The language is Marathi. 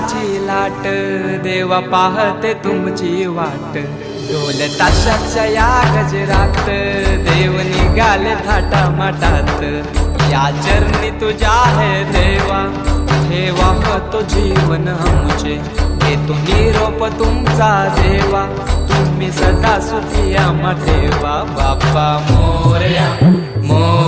ची लाट देवा पाहते तुमची वाट, ढोल ताशाच्या या गजरात देव निघाले थाटा माटात। या चरणी तुझ्या है देवा ठेवा तो जीवन आमचे, घेतो निरोप तुमचा देवा तुम्ही सदा सुखी आम्हा ठेवा। बाप्पा मोरया मोरया